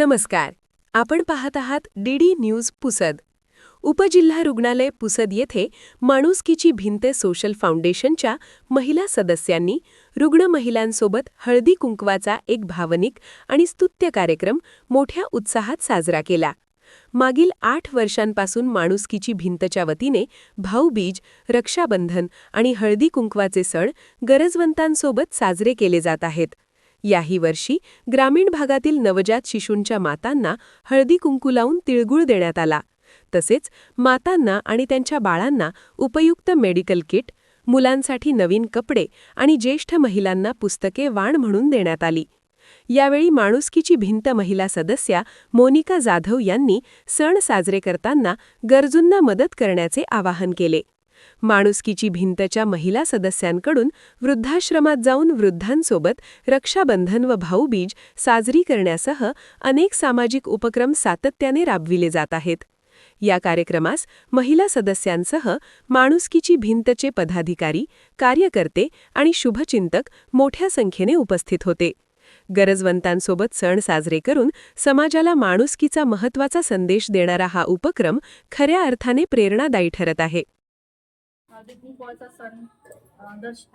नमस्कार. आपण पाहत आहात डीडी न्यूज पुसद. उपजिल्हा रुग्णालय पुसद येथे माणुसकीची भिंत सोशल फाउंडेशनच्या महिला सदस्यांनी रुग्ण महिलांसोबत हळदी कुंकवाचा एक भावनिक आणि स्तुत्य कार्यक्रम मोठ्या उत्साहात साजरा केला. मागील 8 वर्षांपासून माणुसकीची भिंतच्या वतीने भाऊबीज, रक्षाबंधन आणि हळदी कुंकवाचे सण गरजवंतांसोबत साजरे केले जात आहेत. याही वर्षी ग्रामीण भागातील नवजात शिशूंच्या मातांना हळदी कुंकू लावून तिळगुळ देण्यात आला. तसेच मातांना आणि त्यांच्या बाळांना उपयुक्त मेडिकल किट, मुलांसाठी नवीन कपडे आणि ज्येष्ठ महिलांना पुस्तके वाण म्हणून देण्यात आली. यावेळी माणुसकीची भिंत महिला सदस्या मोनिका जाधव यांनी सण साजरे करताना गरजूंना मदत करण्याचे आवाहन केले. माणुसकीची भिंतच्या महिला सदस्यांकडून वृद्धाश्रमात जाऊन वृद्धांसोबत रक्षाबंधन व भाऊबीज साजरी करण्यासह अनेक सामाजिक उपक्रम सातत्याने राबविले जात आहेत. या कार्यक्रमास महिला सदस्यांसह माणुसकीची भिंतचे पदाधिकारी, कार्यकर्ते आणि शुभचिंतक मोठ्या संख्येने उपस्थित होते. गरजवंतांसोबत सण साजरे करून समाजाला माणुसकीचा महत्त्वाचा संदेश देणारा हा उपक्रम खऱ्या अर्थाने प्रेरणादायी ठरत आहे. कुंकवाचा सण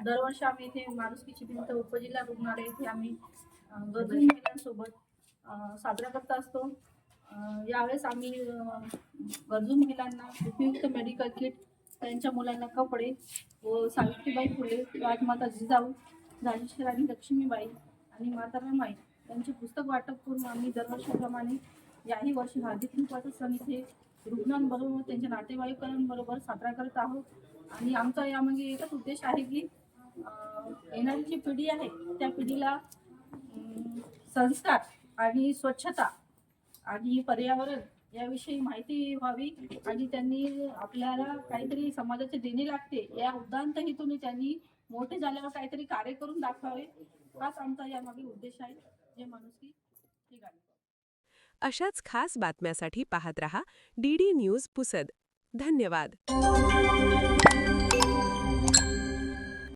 दरवर्षी आम्ही इथे माणुसकीची भिंत उपजिल्हा रुग्णालय इथे आम्ही गरजू महिलांसोबत साजरा करत असतो. यावेळेस आम्ही गरजू महिलांना उपयुक्त मेडिकल किट, त्यांच्या मुलांना कपडे व सावित्रीबाई फुले, राजमाता जिजाऊ, झाशीची राणी लक्ष्मीबाई आणि माता रमाई यांचे पुस्तक वाटप करून आम्ही दरवर्षीप्रमाणे याही वर्षी हळदी कुंकवाचा सण इथे रुग्णांबरोबर त्यांच्या नातेवाईकांबरोबर साजरा करत आहोत. आणि आमचा यामागे एकच उद्देश आहे की येणारी जी पिढी आहे त्या पिढीला संस्कार आणि स्वच्छता आणि पर्यावरण याविषयी माहिती व्हावी आणि त्यांनी आपल्याला काहीतरी समाजाचे देणे लागते या उद्दांत हेतूने त्यांनी मोठे झाल्यावर काहीतरी कार्य करून दाखवावे, हाच आमचा यामागे उद्देश आहे. जे माणुसकी ही गाडी. अशाच खास बातम्यासाठी पाहत रहा डीडी न्यूज पुसद. धन्यवाद.